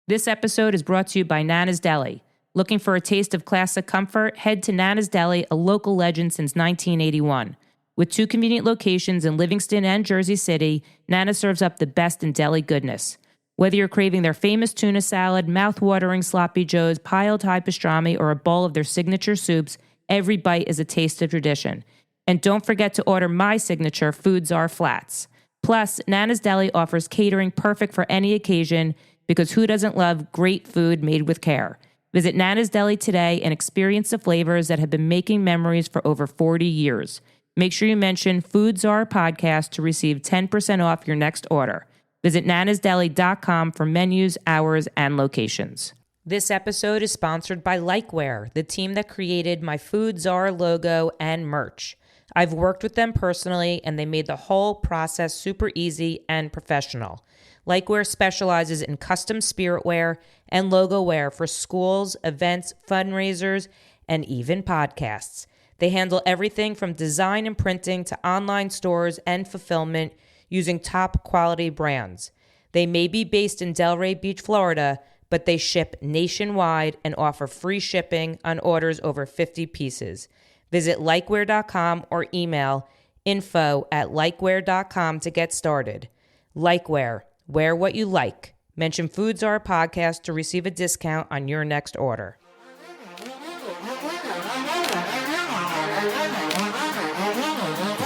This episode is brought to you by Nana's Deli. Looking for a taste of classic comfort? Head to Nana's Deli, a local legend since 1981. With 2 convenient locations in Livingston and Jersey City, Nana serves up the best in deli goodness. Whether you're craving their famous tuna salad, mouth-watering sloppy joes, piled high pastrami, or a bowl of their signature soups, every bite is a taste of tradition. And don't forget to order my signature Food Czar Flats. Plus, Nana's Deli offers catering perfect for any occasion because who doesn't love great food made with care? Visit Nana's Deli today and experience the flavors that have been making memories for over 40 years. Make sure you mention Food Czar Podcast to receive 10% off your next order. Visit nanasdeli.com for menus, hours, and locations. This episode is sponsored by Likeware, the team that created my Food Czar logo and merch. I've worked with them personally, and they made the whole process super easy and professional. Likeware specializes in custom spirit wear and logo wear for schools, events, fundraisers, and even podcasts. They handle everything from design and printing to online stores and fulfillment using top quality brands. They may be based in Delray Beach, Florida, but they ship nationwide and offer free shipping on orders over 50 pieces. Visit likeware.com or email info@likeware.com to get started. Likeware, wear what you like. Mention Food Czar Podcast to receive a discount on your next order.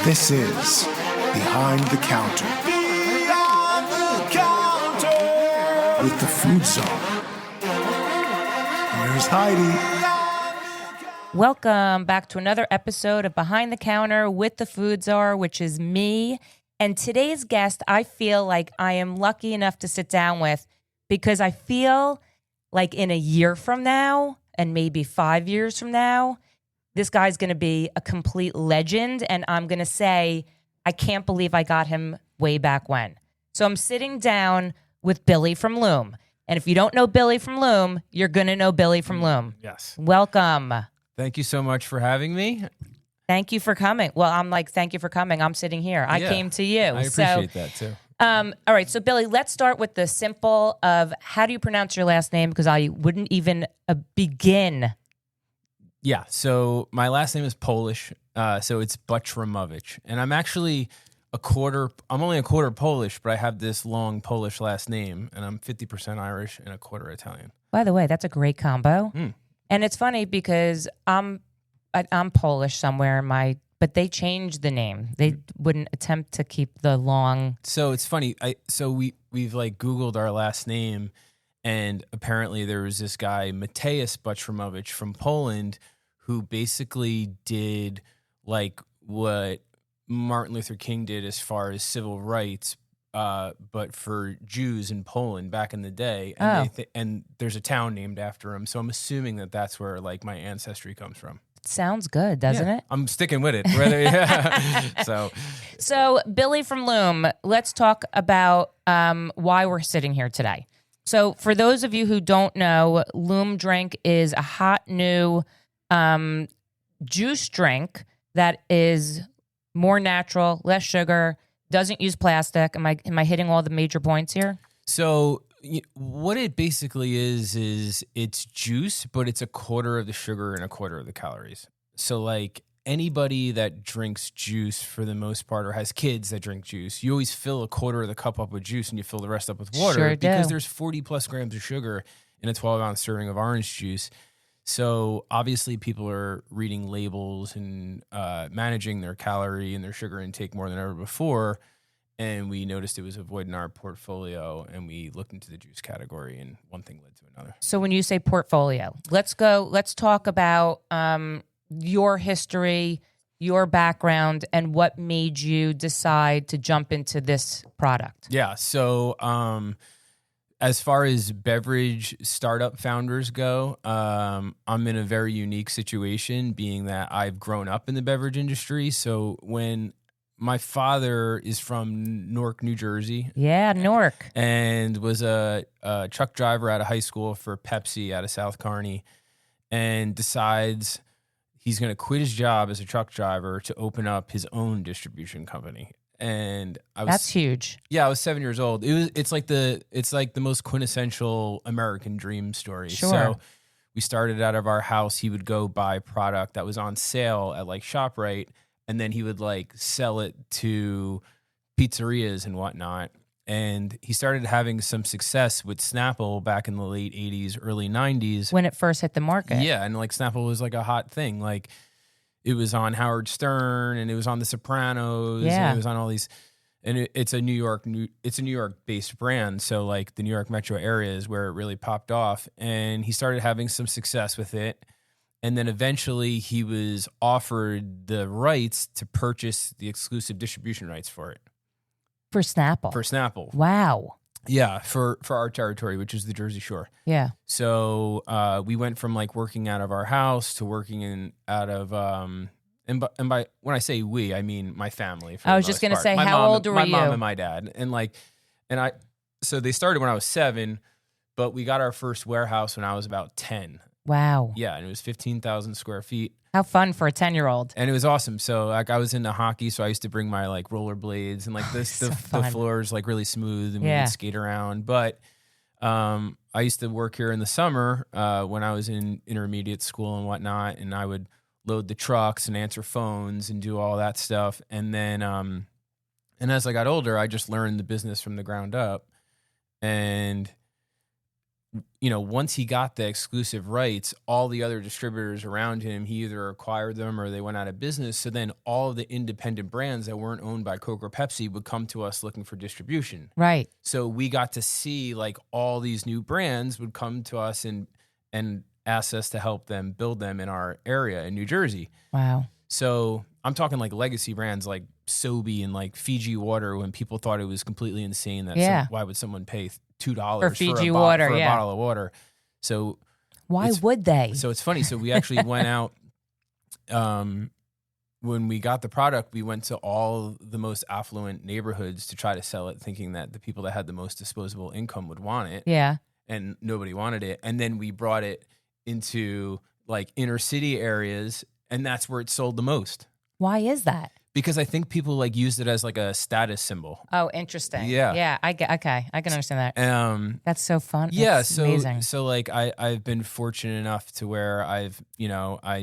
This is Behind the Counter. Behind the Counter With the Food Czar. Here's Heidi. Welcome back to another episode of Behind the Counter with the Food Czar, which is me. And today's guest, I feel like I am lucky enough to sit down with because I feel like in a year from now and maybe 5 years from now, this guy's going to be a complete legend. And I'm going to say, I can't believe I got him way back when. So I'm sitting down with Billy from Loom. And if you don't know Billy from Loom, you're going to know Billy from Loom. Yes. Welcome. Thank you so much for having me. Thank you for coming. Well, I'm like, thank you for coming. I'm sitting here. I came to you. I appreciate that too. All right. So, Billy, let's start with the simple of how do you pronounce your last name? Because I wouldn't even begin. Yeah. So my last name is Polish. So it's Butrymowicz. And I'm actually only a quarter Polish, but I have this long Polish last name. And I'm 50% Irish and a quarter Italian. By the way, that's a great combo. And it's funny because I'm Polish somewhere but they changed the name. They wouldn't attempt to keep the long. So it's funny. We've like Googled our last name, and apparently there was this guy Mateusz Butrymowicz from Poland who basically did like what Martin Luther King did as far as civil rights, but for Jews in Poland back in the day. And, and there's a town named after him. So I'm assuming that that's where like my ancestry comes from. Sounds good, doesn't it? I'm sticking with it. So Billy from Loom, let's talk about why we're sitting here today. So for those of you who don't know, Loom Drink is a hot new juice drink that is more natural, less sugar, doesn't use plastic. Am I hitting all the major points here? So what it basically is it's juice, but it's a quarter of the sugar and a quarter of the calories. So like anybody that drinks juice for the most part, or has kids that drink juice, you always fill a quarter of the cup up with juice and you fill the rest up with water. Sure do. Because there's 40 plus grams of sugar in a 12-ounce serving of orange juice. So obviously people are reading labels and managing their calorie and their sugar intake more than ever before. And we noticed it was a void in our portfolio, and we looked into the juice category, and one thing led to another. So when you say portfolio, let's talk about your history, your background, and what made you decide to jump into this product. Yeah. So as far as beverage startup founders go, I'm in a very unique situation, being that I've grown up in the beverage industry. So when my father is from Newark, New Jersey. Yeah, Newark. And was a truck driver out of high school for Pepsi out of South Kearney, and decides he's going to quit his job as a truck driver to open up his own distribution company. and I was That's huge. Yeah, I was 7 years old. It's like the most quintessential American dream story. Sure. So we started out of our house. He would go buy product that was on sale at like ShopRite, and then he would like sell it to pizzerias and whatnot. And he started having some success with Snapple back in the late 80s, early 90s. When it first hit the market. Yeah, and like Snapple was like a hot thing. Like it was on Howard Stern, and it was on The Sopranos, Yeah. and it was on all these. And it's a New York based brand, so like the New York metro area is where it really popped off. And he started having some success with it, and then eventually he was offered the rights to purchase the exclusive distribution rights for it. For Snapple. For Snapple. Wow. Yeah, for our territory, which is the Jersey Shore. Yeah. So we went from like working out of our house to working out of and by when I say we, I mean my family. I was just gonna say, how old were my you? mom and my dad, so they started when I was 7, but we got our first warehouse when I was about 10. Wow. Yeah, and it was 15,000 square feet. How fun for a 10-year-old. And it was awesome. So like I was into hockey, so I used to bring my like rollerblades and like So the fun. floor's like really smooth and we Yeah. would skate around. But I used to work here in the summer when I was in intermediate school and whatnot, and I would load the trucks and answer phones and do all that stuff. And then and as I got older, I just learned the business from the ground up. And you know, once he got the exclusive rights, all the other distributors around him, he either acquired them or they went out of business. So then all of the independent brands that weren't owned by Coke or Pepsi would come to us looking for distribution. Right. So we got to see like all these new brands would come to us and ask us to help them build them in our area in New Jersey. Wow. So I'm talking like legacy brands like Sobe and like Fiji Water, when people thought it was completely insane that Yeah. why would someone pay $2 For Fiji water, for a yeah. bottle of water? So Why It's- would they? so it's funny. So we actually went out when we got the product, we went to all the most affluent neighborhoods to try to sell it, thinking that the people that had the most disposable income would want it, Yeah. and nobody wanted it. And then we brought it into like inner city areas, and that's where it sold the most. Why is that? Because I think people like used it as like a status symbol. Oh, interesting. Yeah. Yeah. Okay. I can understand that. That's That's so fun. yeah. That's amazing. So like I've been fortunate enough to where I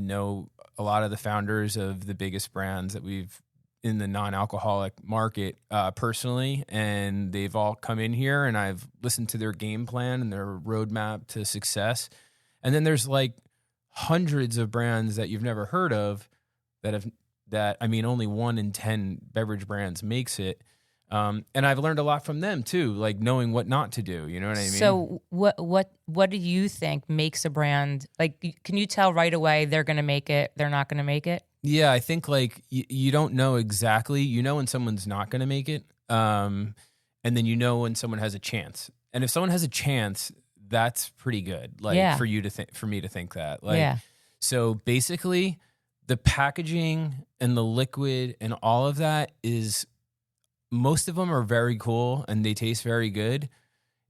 know a lot of the founders of the biggest brands that we've in the non-alcoholic market personally, and they've all come in here and I've listened to their game plan and their roadmap to success. And then there's like hundreds of brands that you've never heard of that I mean, only 1 in 10 beverage brands makes it. And I've learned a lot from them too, like knowing what not to do. You know what I mean? So what do you think makes a brand, like, can you tell right away they're going to make it, they're not going to make it? Yeah, I think like you don't know exactly. You know when someone's not going to make it, and then you know when someone has a chance. And if someone has a chance, that's pretty good. Like Yeah. for me to think that. Like, Yeah. So basically, the packaging and the liquid and all of that is, most of them are very cool and they taste very good.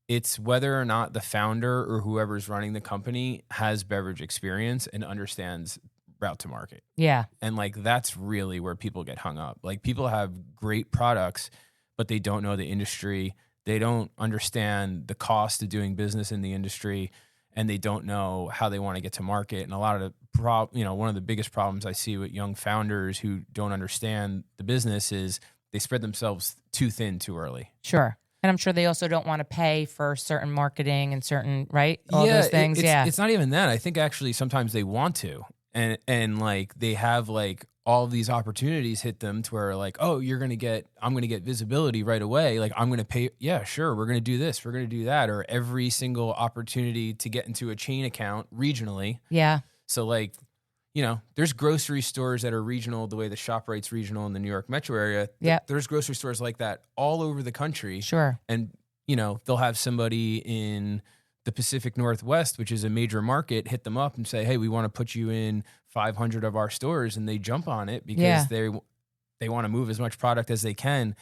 It's whether or not the founder or whoever's running the company has beverage experience and understands route to market. Yeah. And like that's really where people get hung up. Like people have great products, but they don't know the industry. They don't understand the cost of doing business in the industry, and they don't know how they want to get to market. And a lot of one of the biggest problems I see with young founders who don't understand the business is they spread themselves too thin too early. Sure. And I'm sure they also don't want to pay for certain marketing and certain, right? All those things. It's not even that. I think actually sometimes they want to. And like they have like all of these opportunities hit them to where like, oh, I'm going to get visibility right away. Like I'm going to pay. Yeah, sure. We're going to do this. We're going to do that. Or every single opportunity to get into a chain account regionally. Yeah. So like, there's grocery stores that are regional the way the ShopRite's regional in the New York metro area. Yep. There's grocery stores like that all over the country. Sure. And, they'll have somebody in the Pacific Northwest, which is a major market, hit them up and say, hey, we want to put you in 500 of our stores. And they jump on it because they want to move as much product as they can,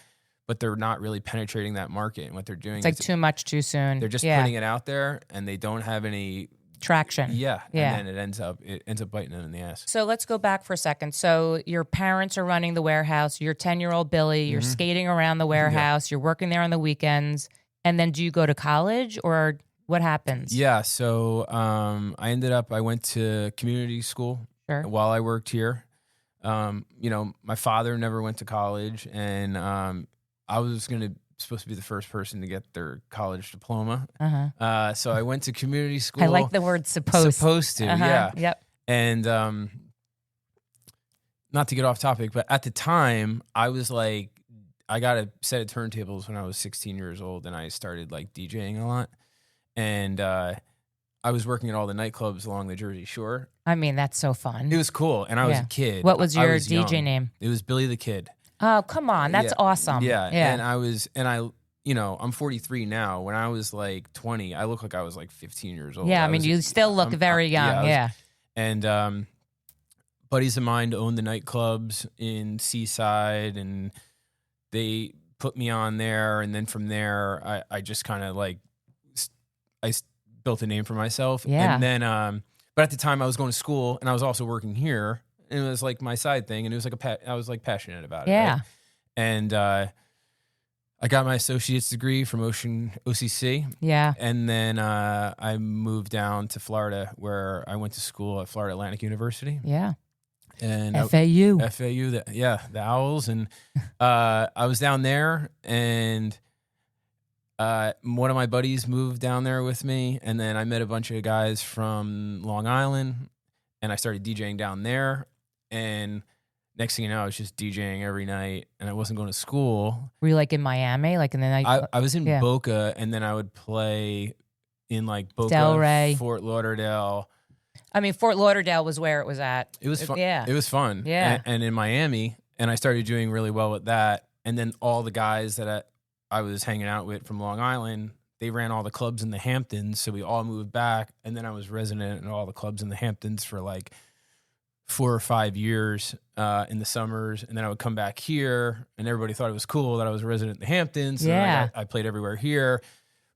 but they're not really penetrating that market. And what they're doing It's like is too much too soon. they're just putting it out there, and they don't have any traction. Yeah. Yeah. And then it ends up biting them in the ass. So let's go back for a second. So your parents are running the warehouse. You're 10-year-old Billy. You're skating around the warehouse. You're working there on the weekends. And then do you go to college or what happens? Yeah. So I went to community school while I worked here. My father never went to college, and I was supposed to be the first person to get their college diploma. So I went to community school. I like the word supposed. Supposed to, yeah. Yep. And not to get off topic, but at the time, I was like, I got a set of turntables when I was 16 years old, and I started like DJing a lot. And I was working at all the nightclubs along the Jersey Shore. I mean, that's so fun. It was cool, and I was a kid. What was your DJ young. name? It was Billy the Kid. Oh, come on. That's awesome. Yeah. I'm 43 now. When I was like 20, I look like I was like 15 years old. Yeah, you still look very young. Yeah. And buddies of mine owned the nightclubs in Seaside, and they put me on there. And then from there, I just kind of like, I built a name for myself. Yeah. And then, but at the time I was going to school, and I was also working here. And it was like my side thing, and it was like I was like passionate about it. Yeah. Right? And I got my associate's degree from OCC. Yeah. And then I moved down to Florida, where I went to school at Florida Atlantic University. Yeah. And FAU. The Owls. And I was down there, and one of my buddies moved down there with me, and then I met a bunch of guys from Long Island, and I started DJing down there. And next thing you know, I was just DJing every night, and I wasn't going to school. Were you like in Miami, like in the night? I was in Boca, and then I would play in like Boca, Delray, Fort Lauderdale. I mean, Fort Lauderdale was where it was at. It was fun. Yeah, it was fun. Yeah, and in Miami, and I started doing really well with that. And then all the guys that I was hanging out with from Long Island, they ran all the clubs in the Hamptons, so we all moved back. And then I was resident in all the clubs in the Hamptons for like 4 or 5 years in the summers. And then I would come back here, and everybody thought it was cool that I was a resident in the Hamptons. Yeah. I played everywhere here.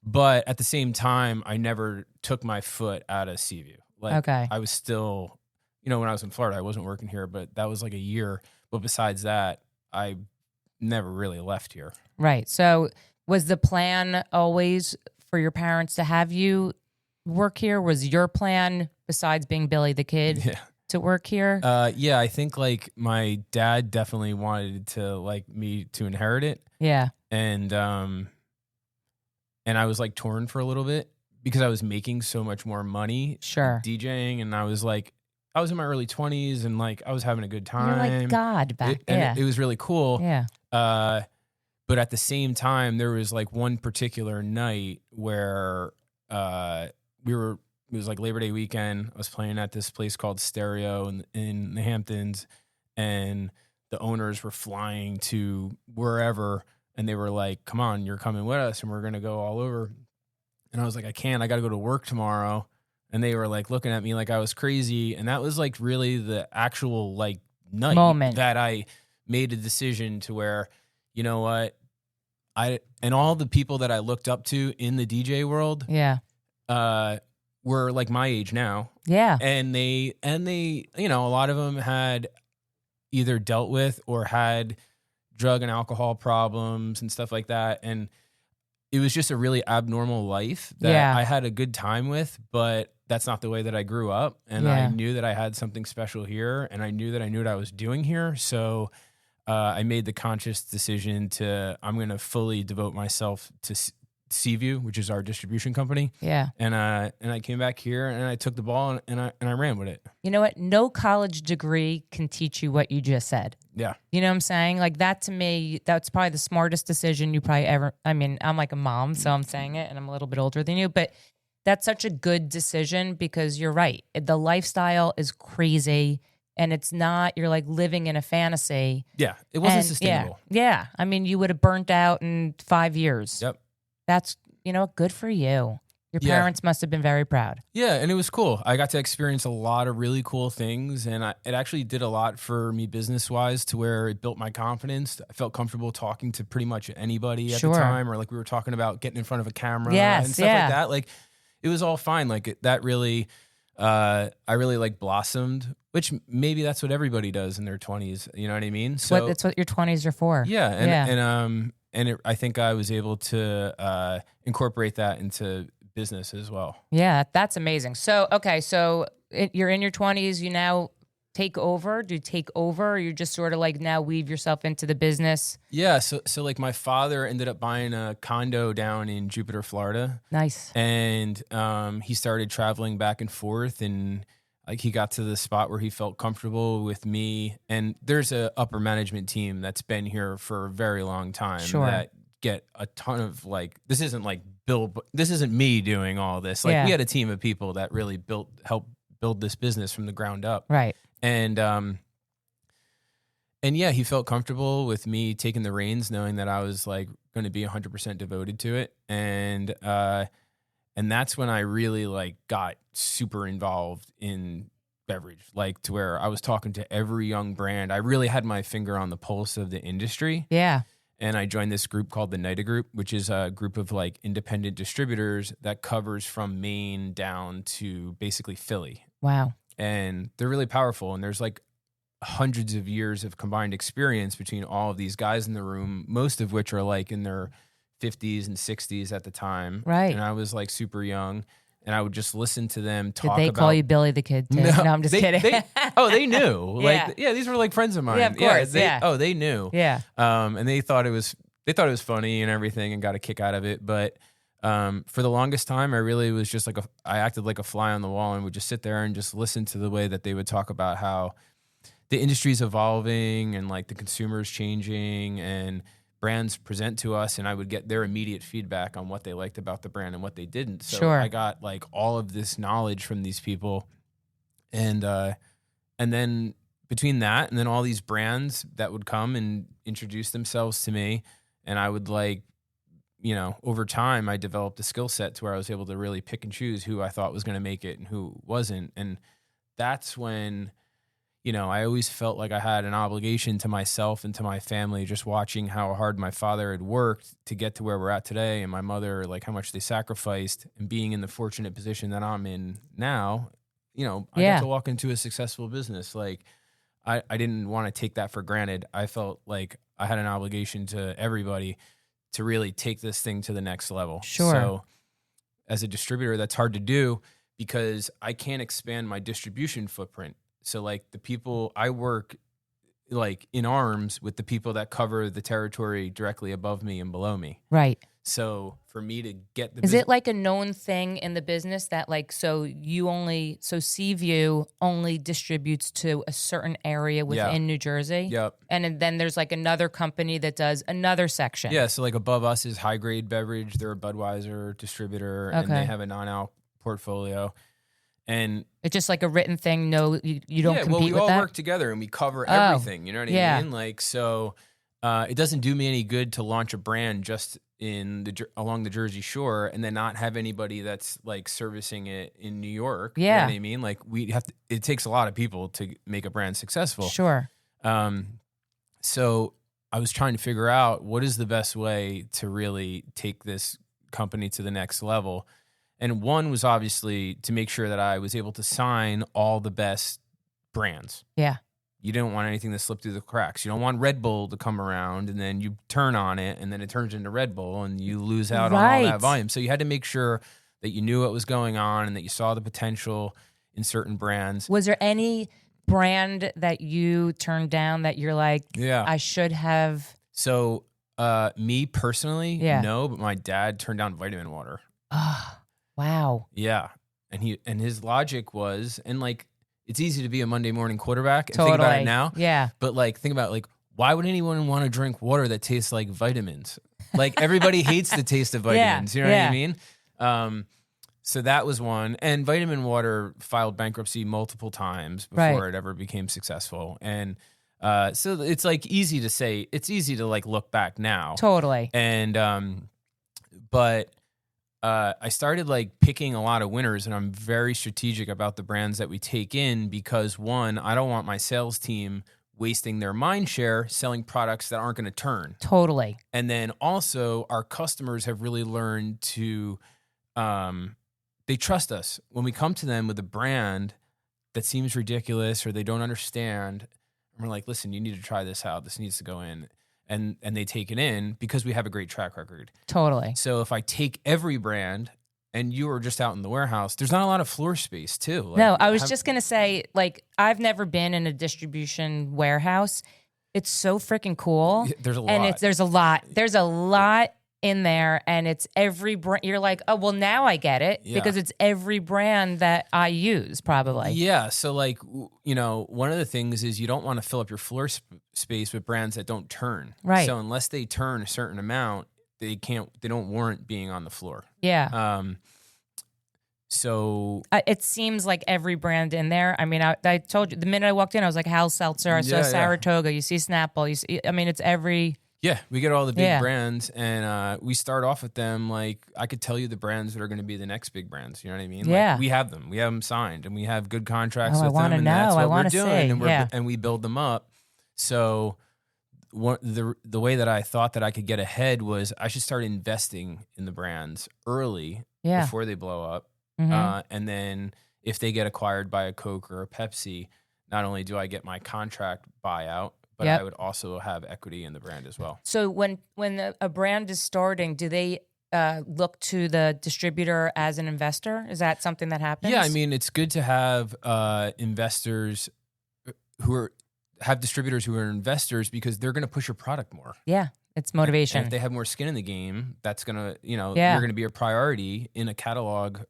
But at the same time, I never took my foot out of Seaview. Like, I was still, when I was in Florida, I wasn't working here, but that was like a year. But besides that, I never really left here. Right. So was the plan always for your parents to have you work here? Was your plan, besides being Billy the Kid, to work here? Yeah, I think like my dad definitely wanted to like me to inherit it. Yeah. And I was like torn for a little bit because I was making so much more money DJing, and I was in my early 20s, and like I was having a good time. You're like God back then. It was really cool. Yeah. But at the same time, there was like one particular night where it was like Labor Day weekend. I was playing at this place called Stereo in the Hamptons, and the owners were flying to wherever, and they were like, "Come on, you're coming with us, and we're going to go all over." And I was like, "I can't. I got to go to work tomorrow." And they were like looking at me like I was crazy. And that was like really the actual like moment that I made a decision to where, you know what, and all the people that I looked up to in the DJ world, were like my age now. Yeah. And they, a lot of them had either dealt with or had drug and alcohol problems and stuff like that. And it was just a really abnormal life that I had a good time with, but that's not the way that I grew up. And I knew that I had something special here, and I knew what I was doing here. So I made the conscious decision I'm going to fully devote myself to Seaview, which is our distribution company. Yeah. And I came back here, and I took the ball, and I ran with it. You know what? No college degree can teach you what you just said. Yeah. You know what I'm saying? Like that to me, that's probably the smartest decision you probably ever, I mean, I'm like a mom, so I'm saying it, and I'm a little bit older than you, but that's such a good decision because you're right. The lifestyle is crazy, and it's not, you're like living in a fantasy. Yeah. It wasn't sustainable. Yeah. I mean, you would have burnt out in 5 years. Yep. That's, good for you. Your parents must have been very proud. Yeah, and it was cool. I got to experience a lot of really cool things, and it actually did a lot for me business-wise to where it built my confidence. I felt comfortable talking to pretty much anybody at the time, or like we were talking about getting in front of a camera and stuff like that. Like, it was all fine. Like that really, I really like blossomed, which maybe that's what everybody does in their 20s. You know what I mean? So That's what your 20s are for. yeah. I think I was able to incorporate that into business as well. Yeah, that's amazing. So, okay, so you're in your 20s, you now take over. Do you take over, or you just sort of like now weave yourself into the business? Yeah, so like my father ended up buying a condo down in Jupiter, Florida. Nice. And he started traveling back and forth, and like he got to the spot where he felt comfortable with me. And there's a upper management team that's been here for a very long time Sure. that get a ton of like, this isn't like this isn't me doing all this. Like we had a team of people that really helped build this business from the ground up. Right. And yeah, he felt comfortable with me taking the reins, knowing that I was like going to be 100% devoted to it. And that's when I really like got super involved in beverage, like to where I was talking to every young brand. I really had my finger on the pulse of the industry. Yeah. And I joined this group called the NIDA Group, which is a group of like independent distributors that covers from Maine down to basically Philly. Wow. And they're really powerful. And there's like hundreds of years of combined experience between all of these guys in the room, most of which are like in their 50s and 60s at the time. Right. And I was like super young. And I would just listen to them talk about... Did they call you Billy the Kid too? No, I'm just kidding. They knew. Yeah. Like, these were like friends of mine. Yeah, of course. They knew. Yeah. And they thought it was funny and everything and got a kick out of it. But for the longest time, I really was just like I acted like a fly on the wall and would just sit there and just listen to the way that they would talk about how the industry's evolving and like the consumer's changing and brands present to us, and I would get their immediate feedback on what they liked about the brand and what they didn't. So Sure. I got like all of this knowledge from these people, and then between that and then all these brands that would come and introduce themselves to me, and I would like, you know, over time I developed a skill set to where I was able to really pick and choose who I thought was going to make it and who wasn't, and that's when, you know, I always felt like I had an obligation to myself and to my family, just watching how hard my father had worked to get to where we're at today, and my mother, like how much they sacrificed, and being in the fortunate position that I'm in now, you know, I got to walk into a successful business. Like I didn't want to take that for granted. I felt like I had an obligation to everybody to really take this thing to the next level. Sure. So as a distributor, that's hard to do because I can't expand my distribution footprint. So like the people I work like in arms with the people that cover the territory directly above me and below me. Right. So for me to get the Is it like a known thing in the business that like, so Seaview only distributes to a certain area within New Jersey? Yep. And then there's like another company that does another section. Yeah. So like above us is High Grade Beverage. They're a Budweiser distributor and they have a non-alc portfolio. And it's just like a written thing. No, you don't compete well, we with all that? work together and we cover everything. You know what I mean? Like, so it doesn't do me any good to launch a brand just along the Jersey Shore and then not have anybody that's like servicing it in New York. Yeah. You know what I mean? Like it takes a lot of people to make a brand successful. Sure. So I was trying to figure out what is the best way to really take this company to the next level. And one was obviously to make sure that I was able to sign all the best brands. Yeah. You don't want anything to slip through the cracks. You don't want Red Bull to come around and then you turn on it and then it turns into Red Bull and you lose out on all that volume. So you had to make sure that you knew what was going on and that you saw the potential in certain brands. Was there any brand that you turned down that you're like, I should have? So me personally, no, but my dad turned down vitamin water. Oh, wow. Yeah. And his logic was, and like, it's easy to be a Monday morning quarterback and think about it now. Yeah. But like, think about like, why would anyone want to drink water that tastes like vitamins? Like everybody hates the taste of vitamins. You know what I mean? So that was one. And Vitamin Water filed bankruptcy multiple times before it ever became successful. And so it's like easy to say, it's easy to like look back now. Totally. And, but I started like picking a lot of winners, and I'm very strategic about the brands that we take in because one, I don't want my sales team wasting their mind share selling products that aren't going to turn. And then also our customers have really learned to, they they trust us. When we come to them with a brand that seems ridiculous or they don't understand, and we're like, listen, you need to try this out. This needs to go in. And they take it in because we have a great track record. Totally. So if I take every brand and you are just out in the warehouse, there's not a lot of floor space too. Like, no, I was just going to say, like, I've never been in a distribution warehouse. It's so freaking cool. There's a lot. And there's a lot in there, and it's every brand. You're like, oh, well, now I get it because it's every brand that I use probably. Yeah. So like, one of the things is you don't want to fill up your floor space with brands that don't turn. Right. So unless they turn a certain amount, they don't warrant being on the floor. Yeah. So it seems like every brand in there. I mean, I told you the minute I walked in, I was like, Hal Seltzer. I saw Saratoga. You see Snapple. You see, I mean, it's every. Yeah, we get all the big brands, and we start off with them. Like, I could tell you the brands that are going to be the next big brands. You know what I mean? Yeah. Like, we have them signed, and we have good contracts with I want them, to and know. that's what I we're want to doing. see. And we build them up. So, the way that I thought that I could get ahead was I should start investing in the brands early before they blow up, and then if they get acquired by a Coke or a Pepsi, not only do I get my contract buyout, but I would also have equity in the brand as well. So when a brand is starting, do they look to the distributor as an investor? Is that something that happens? Yeah, I mean, it's good to have investors have distributors who are investors because they're going to push your product more. Yeah, it's motivation. And if they have more skin in the game, that's going to, you're going to be a priority in a catalog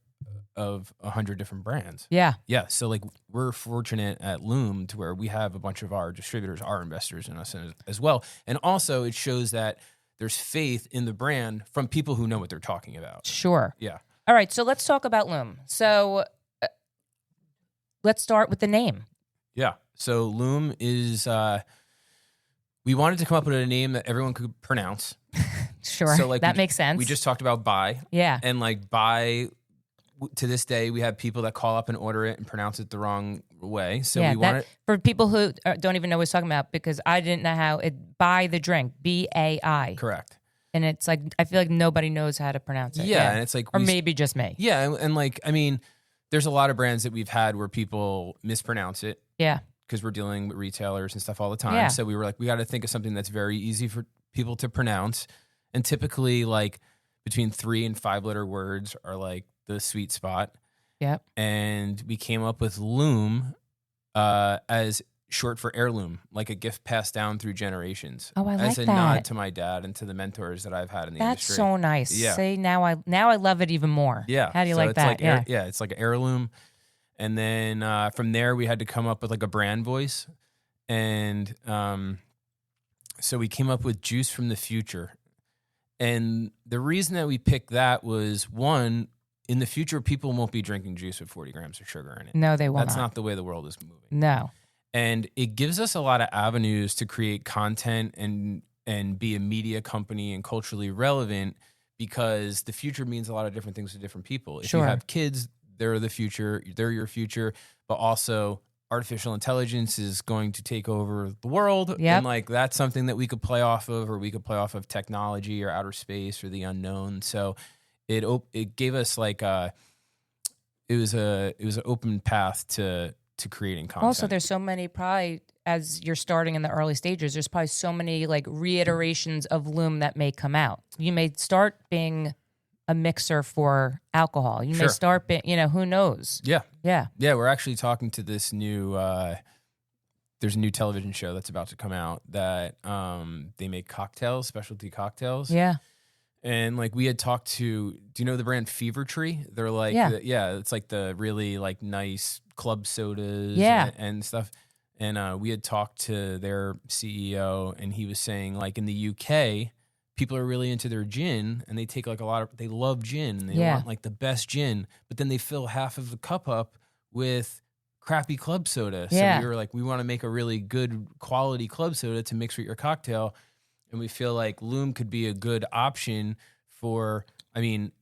of 100 different brands. Yeah. Yeah. So like we're fortunate at Loom to where we have a bunch of our distributors are investors in us as well. And also it shows that there's faith in the brand from people who know what they're talking about. Sure. Yeah. All right. So let's talk about Loom. So let's start with the name. Yeah. So Loom is, we wanted to come up with a name that everyone could pronounce. Sure. So like that makes sense. We just talked about buy. Yeah. And like buy, to this day, we have people that call up and order it and pronounce it the wrong way. So we want it for people who don't even know what he's talking about, because I didn't know how buy the drink, BAI. Correct. And it's like, I feel like nobody knows how to pronounce it. Yeah. And it's like, or maybe just me. Yeah. And like, I mean, there's a lot of brands that we've had where people mispronounce it. Yeah. Because we're dealing with retailers and stuff all the time. Yeah. So we were like, we got to think of something that's very easy for people to pronounce. And typically like between 3 and 5 letter words are like the sweet spot. Yep. And we came up with Loom as short for heirloom, like a gift passed down through generations. Oh, I like that. As a nod to my dad and to the mentors that I've had in the industry. That's so nice. Yeah. See, now I love it even more. Yeah. How do you So like it's that? Like it's like an heirloom. And then from there, we had to come up with like a brand voice. And so we came up with Juice from the Future. And the reason that we picked that was, one, in the future, people won't be drinking juice with 40 grams of sugar in it. No, they won't. That's not the way the world is moving. No. And it gives us a lot of avenues to create content and be a media company and culturally relevant, because the future means a lot of different things to different people. If you have kids, they're the future, they're your future, but also artificial intelligence is going to take over the world. Yep. And like, that's something that we could play off of, or we could play off of technology or outer space or the unknown. So it gave us like it was an open path to creating content. Also, there's so many, probably as you're starting in the early stages, there's probably so many like reiterations of Loom that may come out. You may start being a mixer for alcohol. You may start being, who knows? Yeah. Yeah. Yeah. We're actually talking to this new, there's a new television show that's about to come out that they make cocktails, specialty cocktails. Yeah. And like we had talked to, do you know the brand Fever Tree? They're like, it's like the really like nice club sodas and stuff. And we had talked to their CEO, and he was saying like in the UK, people are really into their gin, and they take like they love gin, and they want like the best gin, but then they fill half of the cup up with crappy club soda. So we were like, we want to make a really good quality club soda to mix with your cocktail. And we feel like Loom could be a good option for, I mean,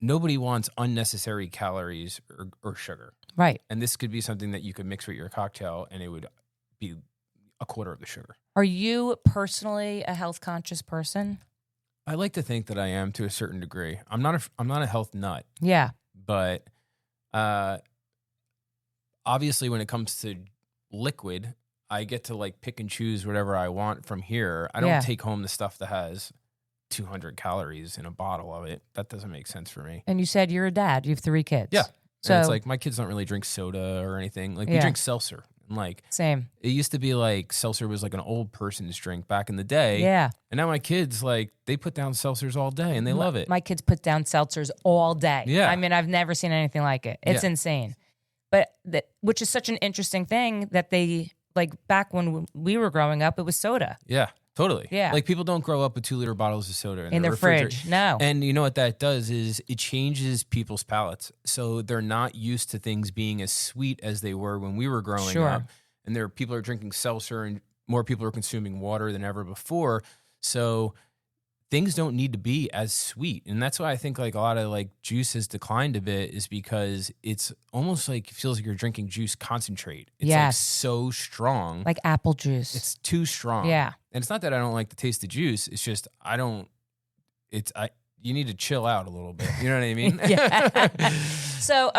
nobody wants unnecessary calories or sugar. Right. And this could be something that you could mix with your cocktail, and it would be a quarter of the sugar. Are you personally a health conscious person? I like to think that I am to a certain degree. I'm not a health nut. Yeah. But obviously, when it comes to liquid, I get to like pick and choose whatever I want from here. I don't take home the stuff that has 200 calories in a bottle of it. That doesn't make sense for me. And you said you're a dad. You have 3 kids. Yeah. So and it's like my kids don't really drink soda or anything. Like we drink seltzer. And like same. It used to be like seltzer was like an old person's drink back in the day. Yeah. And now my kids, like, they put down seltzers all day and they love it. My kids put down seltzers all day. Yeah. I mean, I've never seen anything like it. It's insane. But which is such an interesting thing that they, like, back when we were growing up, it was soda. Yeah, totally. Yeah. Like people don't grow up with 2-liter bottles of soda in their fridge. No. And you know what that does is it changes people's palates. So they're not used to things being as sweet as they were when we were growing up. And people are drinking seltzer and more people are consuming water than ever before. So things don't need to be as sweet. And that's why I think like a lot of like juice has declined a bit is because it's almost like it feels like you're drinking juice concentrate. It's like so strong. Like apple juice. It's too strong. Yeah. And it's not that I don't like the taste of juice. It's just you need to chill out a little bit. You know what I mean? Yeah. So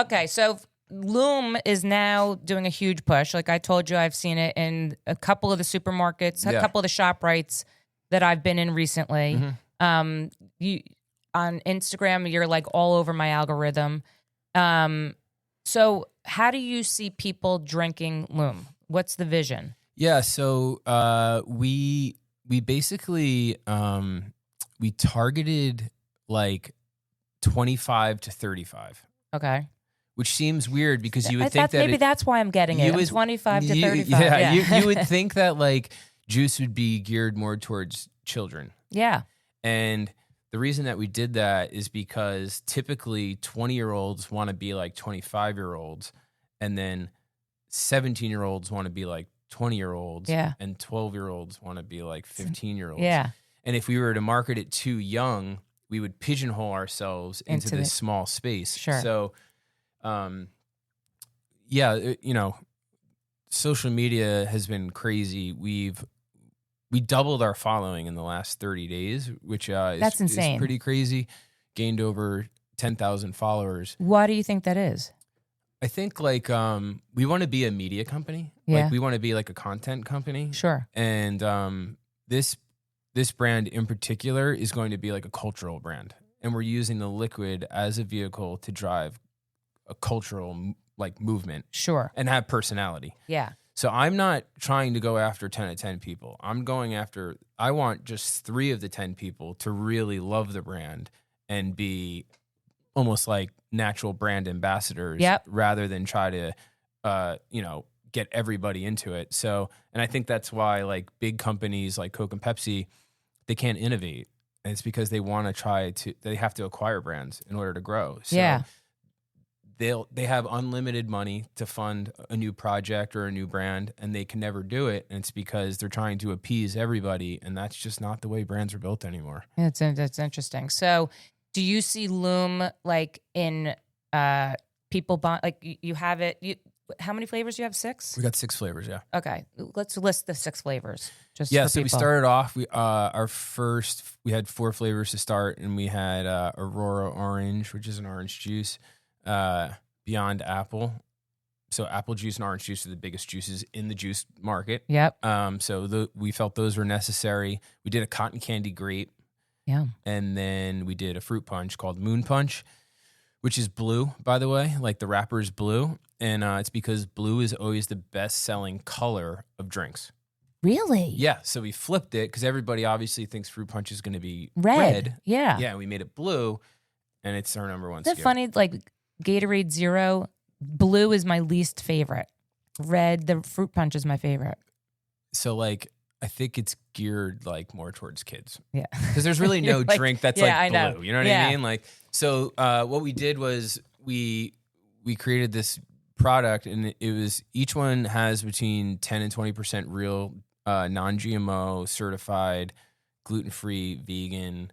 Loom is now doing a huge push. Like I told you, I've seen it in a couple of the supermarkets, a couple of the ShopRites that I've been in recently. Mm-hmm. You on Instagram, you're like all over my algorithm. So how do you see people drinking Loom? What's the vision? Yeah, so we basically we targeted like 25 to 35. Okay. Which seems weird because you would I think thought that maybe that's why I'm getting it. I'm 25 to 35. Yeah, you would think that like juice would be geared more towards children. Yeah. And the reason that we did that is because typically 20-year-olds want to be like 25-year-olds, and then 17-year-olds want to be like 20-year-olds, and 12-year-olds want to be like 15-year-olds. Yeah. And if we were to market it too young, we would pigeonhole ourselves into this small space. Sure. So, social media has been crazy. We doubled our following in the last 30 days, which that's insane. Is pretty crazy. Gained over 10,000 followers. Why do you think that is? I think like we want to be a media company. Yeah. Like we want to be like a content company. Sure. And this brand in particular is going to be like a cultural brand. And we're using the liquid as a vehicle to drive a cultural like movement. Sure. And have personality. Yeah. So I'm not trying to go after 10 of 10 people. I want just 3 of the 10 people to really love the brand and be almost like natural brand ambassadors rather than try to, get everybody into it. So, and I think that's why like big companies like Coke and Pepsi, they can't innovate. And it's because they want to they have to acquire brands in order to grow. So they have unlimited money to fund a new project or a new brand, and they can never do it. And it's because they're trying to appease everybody, and that's just not the way brands are built anymore. That's interesting. So, do you see Loom like in people buy like you have it? How many flavors do you have? 6? We got 6 flavors. Yeah. Okay, let's list the 6 flavors. So we started off. We had 4 flavors to start, and we had Aurora Orange, which is an orange juice. Beyond Apple. So apple juice and orange juice are the biggest juices in the juice market. Yep. So we felt those were necessary. We did a cotton candy grape. Yeah. And then we did a fruit punch called Moon Punch, which is blue, by the way. Like the wrapper is blue. And it's because blue is always the best-selling color of drinks. Really? Yeah. So we flipped it because everybody obviously thinks fruit punch is going to be red. Yeah. Yeah. We made it blue, and it's our number 1 Isn't it funny? Like Gatorade Zero, blue is my least favorite. Red, the fruit punch is my favorite. So like, I think it's geared like more towards kids. Yeah. Because there's really no like, drink that's yeah, like blue. I know. You know what I mean? Like, so what we did was we created this product, and it was each one has between 10 and 20% real, non-GMO, certified, gluten-free, vegan,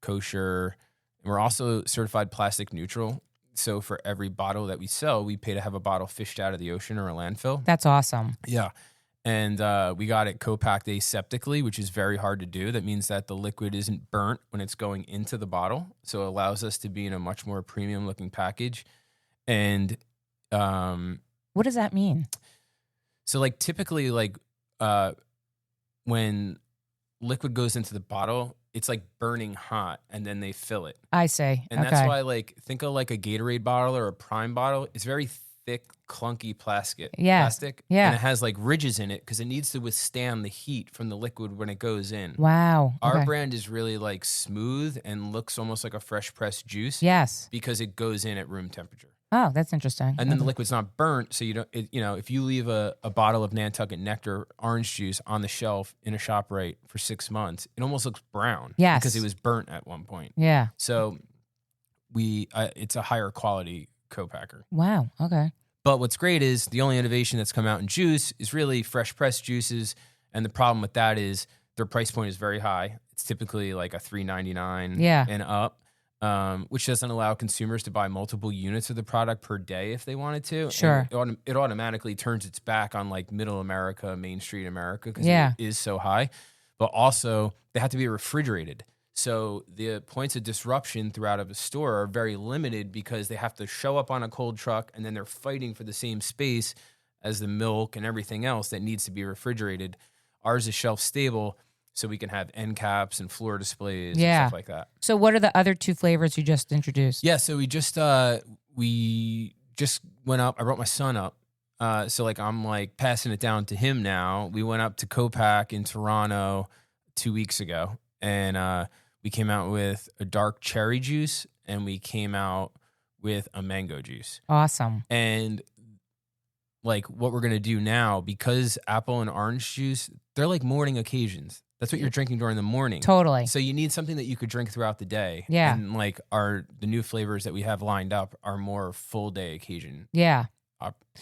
kosher. And we're also certified plastic neutral. So for every bottle that we sell, we pay to have a bottle fished out of the ocean or a landfill. That's awesome. Yeah. And we got it co-packed aseptically, which is very hard to do. That means that the liquid isn't burnt when it's going into the bottle. So it allows us to be in a much more premium looking package. And what does that mean? so like typically like when liquid goes into the bottle, it's like burning hot and then they fill it. I see. And that's why like think of like a Gatorade bottle or a Prime bottle. It's very thick, clunky plastic. Yeah. Yeah. And it has like ridges in it because it needs to withstand the heat from the liquid when it goes in. Wow. Our brand is really like smooth and looks almost like a fresh pressed juice. Yes. Because it goes in at room temperature. Oh, that's interesting. And then the liquid's not burnt, so you don't. If you leave a bottle of Nantucket Nectar orange juice on the shelf in a ShopRite for 6 months, it almost looks brown. Yes. Because it was burnt at one point. Yeah. So it's a higher quality co-packer. Wow. Okay. But what's great is the only innovation that's come out in juice is really fresh pressed juices, and the problem with that is their price point is very high. It's typically like a $3.99 and up. Which doesn't allow consumers to buy multiple units of the product per day if they wanted to. Sure. And it automatically turns its back on like middle America, Main Street America, because Yeah. it is so high. But also, they have to be refrigerated. So the points of disruption throughout of a store are very limited because they have to show up on a cold truck and then they're fighting for the same space as the milk and everything else that needs to be refrigerated. Ours is shelf stable, so we can have end caps and floor displays and stuff like that. So what are the other two flavors you just introduced? Yeah, so we just went up. I brought my son up. So like I'm like passing it down to him now. We went up to Copac in Toronto 2 weeks ago, and we came out with a dark cherry juice, and we came out with a mango juice. Awesome. And like what we're gonna do now, because apple and orange juice, they're like morning occasions. That's what you're drinking during the morning. Totally. So you need something that you could drink throughout the day. Yeah. And like the new flavors that we have lined up are more full day occasion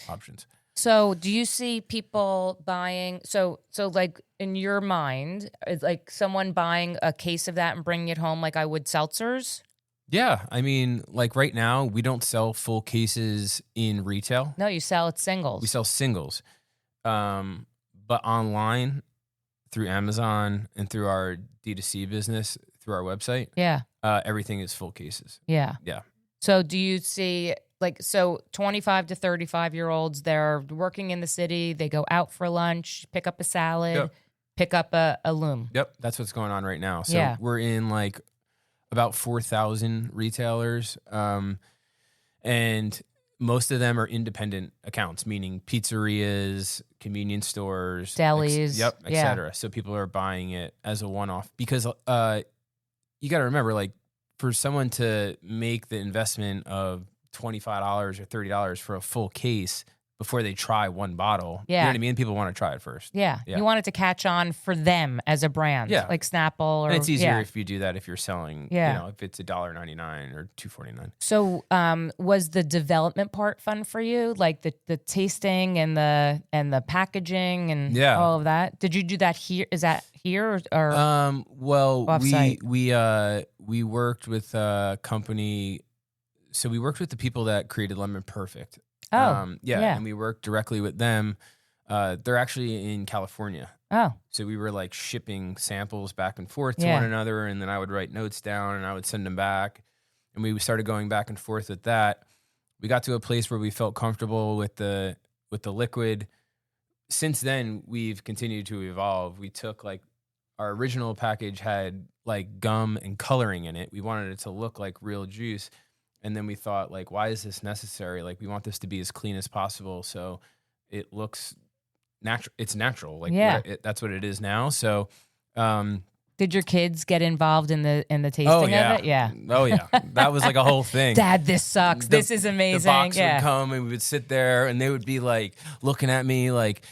options. So do you see people buying, so like in your mind, is like someone buying a case of that and bringing it home like I would seltzers? Yeah. I mean, like right now, we don't sell full cases in retail. No, you sell it singles. We sell singles. But online, through Amazon and through our D2C business, through our website, everything is full cases. Yeah. Yeah. So do you see, like, so 25 to 35-year-olds, they're working in the city, they go out for lunch, pick up a salad, pick up a Loom. Yep. That's what's going on right now. So we're in like about 4,000 retailers. And most of them are independent accounts, meaning pizzerias, convenience stores, delis, et cetera. So people are buying it as a one-off because you got to remember, like, for someone to make the investment of $25 or $30 for a full case before they try one bottle, you know what I mean? People want to try it first. Yeah. You want it to catch on for them as a brand, like Snapple. Or, and it's easier if you do that if you're selling, if it's $1.99 or $2.49. So was the development part fun for you? Like the tasting and the packaging and all of that? Did you do that here? Is that here or well, off-site? we worked with a company. So we worked with the people that created Lemon Perfect. And we worked directly with them. They're actually in California. Oh. So we were like shipping samples back and forth to one another, and then I would write notes down and I would send them back. And we started going back and forth with that. We got to a place where we felt comfortable with the liquid. Since then, we've continued to evolve. We took like our original package had like gum and coloring in it. We wanted it to look like real juice. And then we thought, like, why is this necessary? Like, we want this to be as clean as possible, so it looks natural. It's natural. Like, that's what it is now. So, did your kids get involved in the tasting of it? Yeah. Oh yeah. That was like a whole thing. Dad, this sucks. This is amazing. The box would come, and we would sit there, and they would be like looking at me like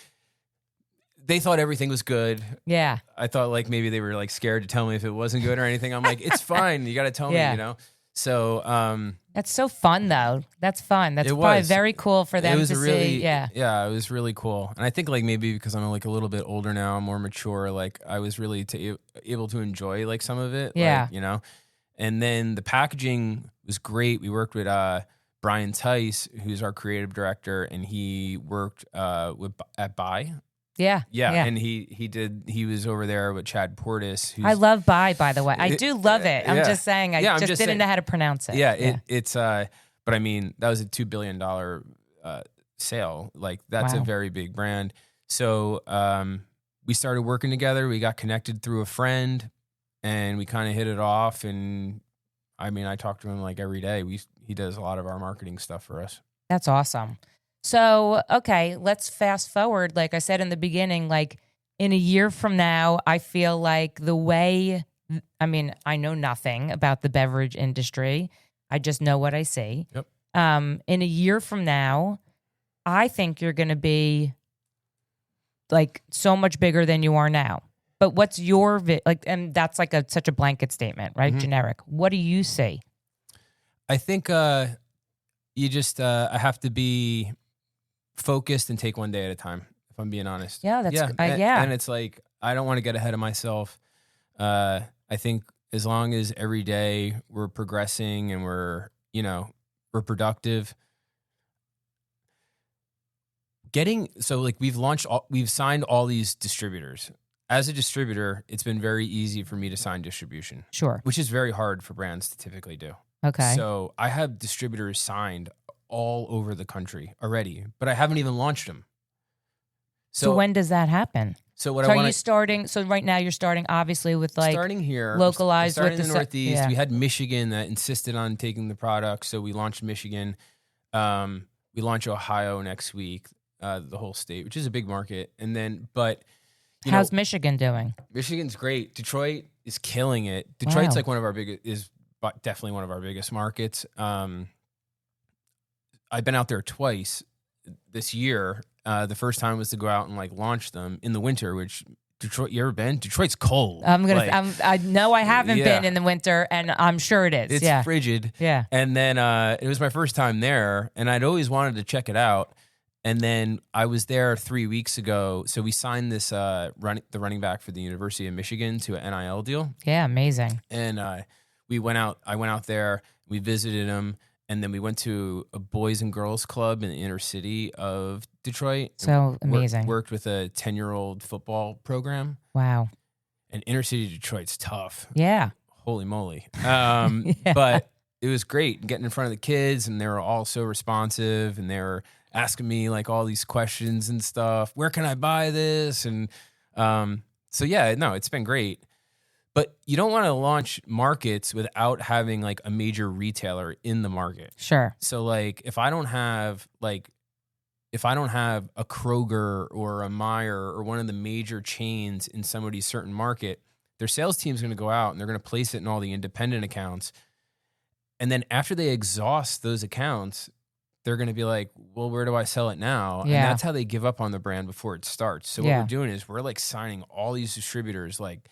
they thought everything was good. Yeah. I thought like maybe they were like scared to tell me if it wasn't good or anything. I'm like, it's fine. You got to tell me, you know. So that's so fun though. That's fun. That's probably very cool for them to see. Yeah, it was really cool. And I think like maybe because I'm like a little bit older now, I'm more mature. Like I was really able to enjoy like some of it. Yeah, like, you know. And then the packaging was great. We worked with Brian Tice, who's our creative director, and he worked at Buy. Yeah. And he was over there with Chad Portis. I love by the way. I do love it. I'm just saying, I just didn't know how to pronounce it. It's but I mean, that was a $2 billion sale. Like, that's a very big brand. So we started working together. We got connected through a friend, and we kind of hit it off. And I mean, I talk to him like every day. He does a lot of our marketing stuff for us. That's awesome. So, okay, let's fast forward. Like I said in the beginning, like in a year from now, I feel like I know nothing about the beverage industry. I just know what I see. Yep. In a year from now, I think you're going to be like so much bigger than you are now. But what's your and that's like such a blanket statement, right? Mm-hmm. Generic. What do you see? I think you just I have to be focused and take one day at a time, if I'm being honest. Yeah, that's and it's like, I don't want to get ahead of myself. I think as long as every day we're progressing and we're productive. We've signed all these distributors. As a distributor, it's been very easy for me to sign distribution. Sure. Which is very hard for brands to typically do. Okay. So I have distributors signed all over the country already, but I haven't even launched them. So when does that happen? So are you starting? So right now you're starting obviously with starting here, localized, starting with in the Northeast. Yeah. We had Michigan that insisted on taking the product, so we launched Michigan. We launch Ohio next week, the whole state, which is a big market. And then, but how's Michigan doing? Michigan's great. Detroit is killing it. Detroit's Wow. Definitely one of our biggest markets. I've been out there twice this year. The first time was to go out and like launch them in the winter, which Detroit, you ever been? Detroit's cold. I know I haven't been in the winter, and I'm sure it is. It's frigid. Yeah. And then it was my first time there, and I'd always wanted to check it out. And then I was there 3 weeks ago. So we signed this the running back for the University of Michigan to an NIL deal. Yeah, amazing. And I went out there, we visited him, and then we went to a boys and girls club in the inner city of Detroit. So amazing. Worked with a 10-year-old football program. Wow. And inner city Detroit's tough. Yeah. Holy moly. But it was great getting in front of the kids, and they were all so responsive, and they were asking me like all these questions and stuff. Where can I buy this? And it's been great. But you don't want to launch markets without having like a major retailer in the market. Sure. So like if I don't have a Kroger or a Meijer or one of the major chains in somebody's certain market, their sales team's going to go out and they're going to place it in all the independent accounts. And then after they exhaust those accounts, they're going to be like, well, where do I sell it now? Yeah. And that's how they give up on the brand before it starts. So what we're doing is we're like signing all these distributors like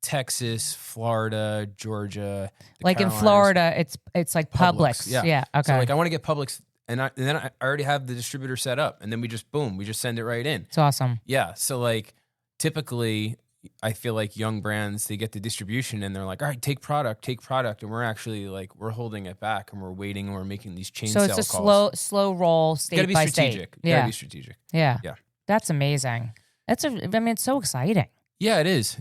Texas, Florida, Georgia. Like Carolinas. In Florida, it's like Publix. Yeah. Okay. So like I want to get Publix, and then I already have the distributor set up, and then we just send it right in. It's awesome. Yeah. So like typically, I feel like young brands, they get the distribution and they're like, all right, take product, and we're actually like we're holding it back and we're waiting and we're making these chain sale calls. So it's a slow roll, state by state. Gotta be strategic. Yeah. That's amazing. It's so exciting. Yeah, it is.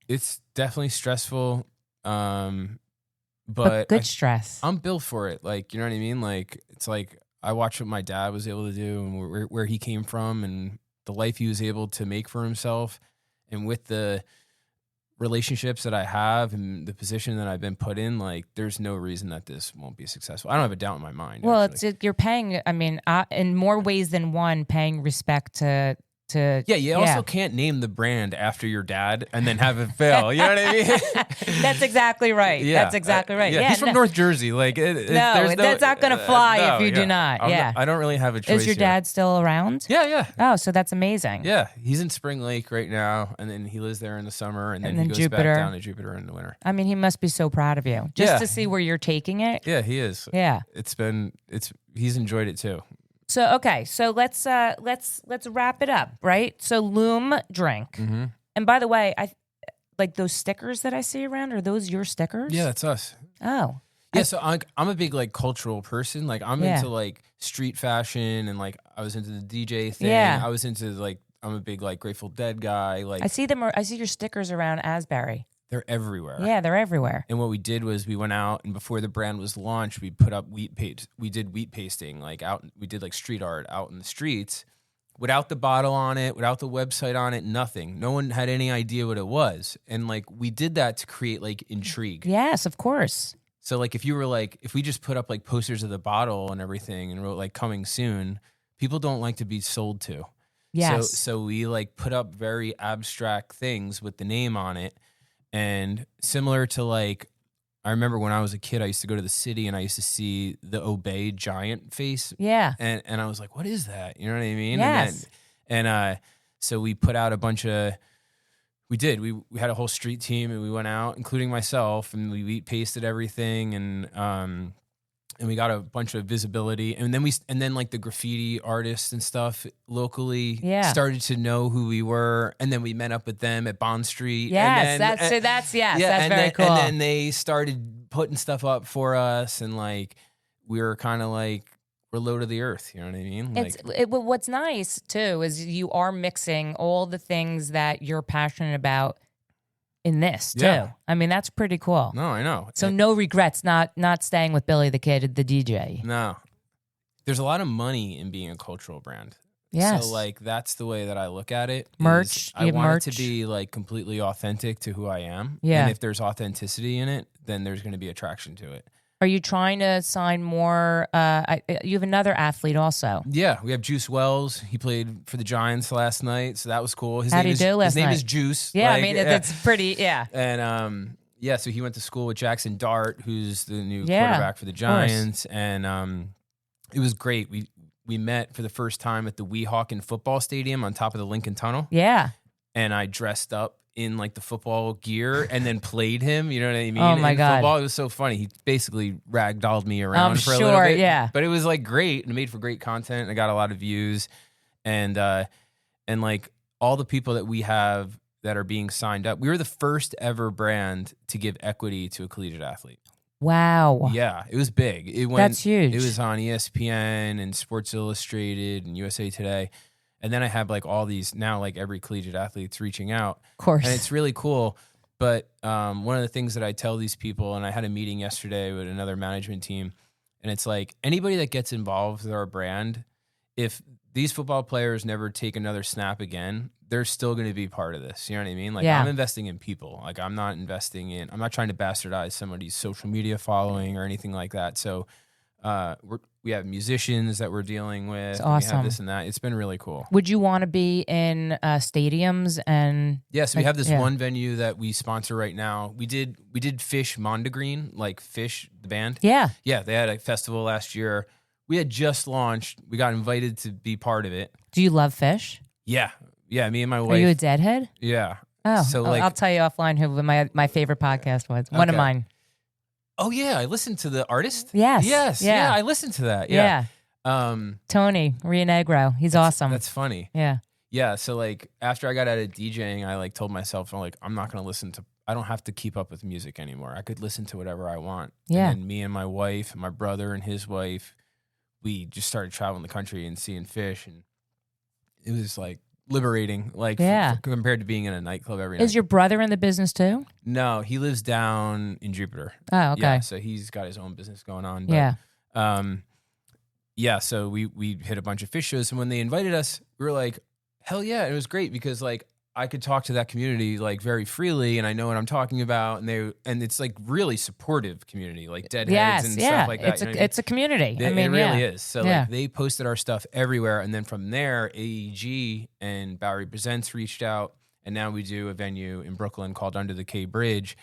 It's definitely stressful, but good stress. I'm built for it. Like, you know what I mean? Like, it's like I watched what my dad was able to do and where he came from and the life he was able to make for himself. And with the relationships that I have and the position that I've been put in, like, there's no reason that this won't be successful. I don't have a doubt in my mind. Well, you're paying, in more ways than one, paying respect to you also can't name the brand after your dad and then have it fail. You know what I mean? That's exactly right. Yeah. That's exactly right. He's from North Jersey. Like, that's not going to fly if you do not. I don't really have a choice. Is your dad still around? Yeah. Oh, so that's amazing. Yeah, he's in Spring Lake right now, and then he lives there in the summer, and then he goes Jupiter. back down to Jupiter in the winter. He must be so proud of you just to see where you're taking it. Yeah, he is. Yeah, he's enjoyed it too. So let's wrap it up, right? So Loom Drink, and by the way, I like those stickers that I see around. Are those your stickers? Yeah, that's us. Oh, yeah. So I'm a big like cultural person. Like I'm into like street fashion, and like I was into the DJ thing. Yeah. I was into like I'm a big like Grateful Dead guy. Like I see them. I see your stickers around Asbury. they're everywhere. Yeah, they're everywhere. And what we did was we went out, and before the brand was launched, we put up wheat paste. We did wheat pasting, like out. We did like street art out in the streets, without the bottle on it, without the website on it, nothing. No one had any idea what it was, and like we did that to create like intrigue. Yes, of course. So like if we just put up like posters of the bottle and everything and wrote like coming soon, people don't like to be sold to. Yes. So we like put up very abstract things with the name on it. And similar to like, I remember when I was a kid, I used to go to the city and I used to see the Obey giant face. Yeah. And I was like, what is that? You know what I mean? Yes. And so we put out a bunch of, we had a whole street team and we went out, including myself, and we wheat pasted everything and we got a bunch of visibility, and then like the graffiti artists and stuff locally started to know who we were, and then we met up with them at Bond Street. Yes, that's very cool. And then they started putting stuff up for us, and like we were kind of like we're low to the earth. You know what I mean? Like, what's nice too is you are mixing all the things that you're passionate about in this too. Yeah. I mean, that's pretty cool. No, I know. So no regrets not staying with Billy the Kid, the DJ. No. There's a lot of money in being a cultural brand. Yes. So like that's the way that I look at it. Merch. I want it to be like completely authentic to who I am. Yeah. And if there's authenticity in it, then there's going to be attraction to it. Are you trying to sign more? You have another athlete also. Yeah, we have Juice Wells. He played for the Giants last night, so that was cool. His How'd he do last His name night? is Juice. Yeah, like, I mean, it's pretty, yeah. And so he went to school with Jackson Dart, who's the new quarterback for the Giants. And it was great. We met for the first time at the Weehawken football stadium on top of the Lincoln Tunnel. Yeah. And I dressed up in like the football gear and then played him, you know what I mean? Oh my God. Football, it was so funny. He basically ragdolled me around for a little bit. Yeah. But it was like great and it made for great content. I got a lot of views and like all the people that we have that are being signed up. We were the first ever brand to give equity to a collegiate athlete. Wow. Yeah, it was big. That's huge. It was on ESPN and Sports Illustrated and USA Today. And then I have like all these now, like every collegiate athlete's reaching out. Of course. And it's really cool. But one of the things that I tell these people, and I had a meeting yesterday with another management team, and it's like anybody that gets involved with our brand, if these football players never take another snap again, they're still going to be part of this. You know what I mean? Like I'm investing in people. Like I'm not trying to bastardize somebody's social media following or anything like that. So we have musicians that we're dealing with. It's awesome. We have this and that. It's been really cool. Would you want to be in stadiums and? Yes, we have this one venue that we sponsor right now. We did Fish Mondegreen, like Fish, the band. Yeah. Yeah, they had a festival last year. We had just launched. We got invited to be part of it. Do you love Fish? Yeah. Yeah, me and my wife. Are you a Deadhead? Yeah. Oh, so like, I'll tell you offline who my favorite podcast was. One of mine. Oh yeah, I listened to The Artist. Yes. Yes. Yeah. I listened to that. Yeah. Tony Rianegro. He's awesome. That's funny. Yeah. Yeah. So like after I got out of DJing, I like told myself, I'm not going to listen to. I don't have to keep up with music anymore. I could listen to whatever I want. Yeah. And then me and my wife, and my brother and his wife, we just started traveling the country and seeing Fish, and it was like liberating, like compared to being in a nightclub every night. Is your brother in the business too? No, he lives down in Jupiter. Oh, okay. Yeah, so he's got his own business going on. But, so we hit a bunch of Fish shows, and when they invited us, we were like, hell yeah. It was great because like I could talk to that community like very freely, and I know what I'm talking about, and it's like really supportive community, like Deadheads and stuff like that. It's a community. It really is. So like they posted our stuff everywhere, and then from there, AEG and Bowery Presents reached out, and now we do a venue in Brooklyn called Under the K Bridge,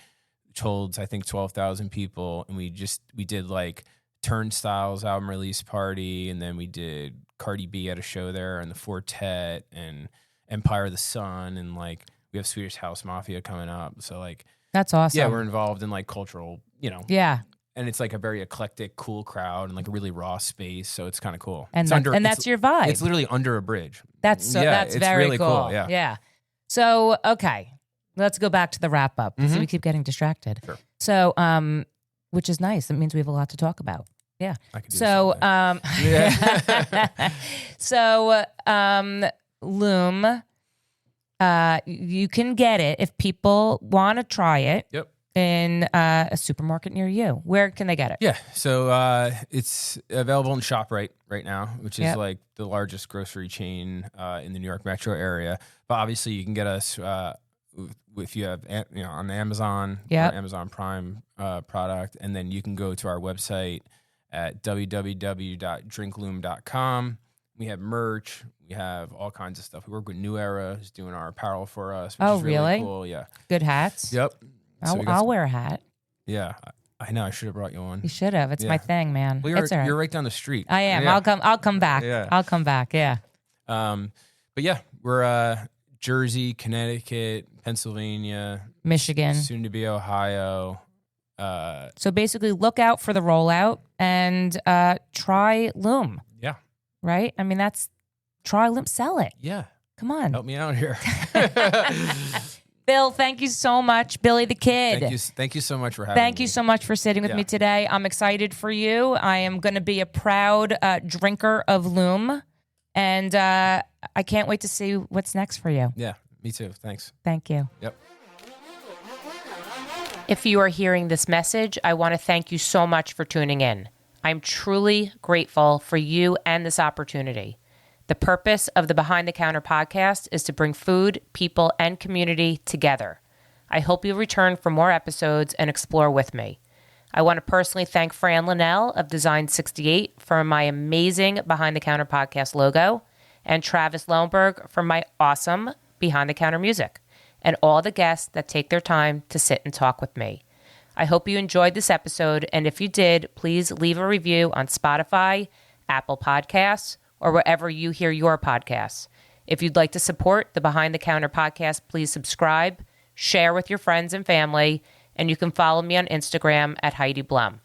which holds I think 12,000 people, and we did like Turnstile's album release party, and then we did Cardi B at a show there, and the Fortet, and Empire of the Sun, and like we have Swedish House Mafia coming up. So like that's awesome. Yeah, we're involved in like cultural, Yeah. And it's like a very eclectic, cool crowd and like a really raw space. So it's kind of cool. And that's your vibe. It's literally under a bridge. That's very really cool. Yeah. Yeah. So okay, let's go back to the wrap up because we keep getting distracted. Sure. So which is nice. It means we have a lot to talk about. Yeah. I could do so Loom, You can get it if people want to try it. Yep. In a supermarket near you. Where can they get it? Yeah, so it's available in ShopRite right now, which is Yep. like the largest grocery chain in the New York metro area. But obviously, you can get us if you have on Amazon Yep. or Amazon Prime product, and then you can go to our website at www.drinkloom.com. We have merch. We have all kinds of stuff. We work with New Era, who's doing our apparel for us. Which is really cool. Yeah. Good hats. Yep. So I'll wear a hat. Yeah, I know. I should have brought you one. You should have. It's Yeah. my thing, man. Well, It's all right. you're right down the street. I am. Yeah. I'll come back. Yeah. I'll come back. Yeah. But yeah, we're Jersey, Connecticut, Pennsylvania, Michigan. soon to be Ohio. So basically, look out for the rollout and try Loom. Yeah. Right? I mean, try Loom. Sell it. Yeah. Come on. Help me out here. Bill, thank you so much. Billy the Kid. Thank you so much for having me. Thank you so much for sitting with me today. I'm excited for you. I am going to be a proud drinker of Loom. And I can't wait to see what's next for you. Yeah, me too. Thanks. Thank you. Yep. If you are hearing this message, I want to thank you so much for tuning in. I'm truly grateful for you and this opportunity. The purpose of the Behind the Counter podcast is to bring food, people, and community together. I hope you'll return for more episodes and explore with me. I want to personally thank Fran Linnell of Design 68 for my amazing Behind the Counter podcast logo, and Travis Lohenberg for my awesome Behind the Counter music, and all the guests that take their time to sit and talk with me. I hope you enjoyed this episode, and if you did, please leave a review on Spotify, Apple Podcasts, or wherever you hear your podcasts. If you'd like to support the Behind the Counter podcast, please subscribe, share with your friends and family, and you can follow me on Instagram at Heidi Blum.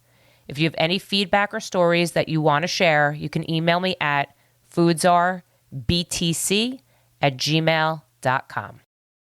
If you have any feedback or stories that you want to share, you can email me at foodsarbtc@gmail.com.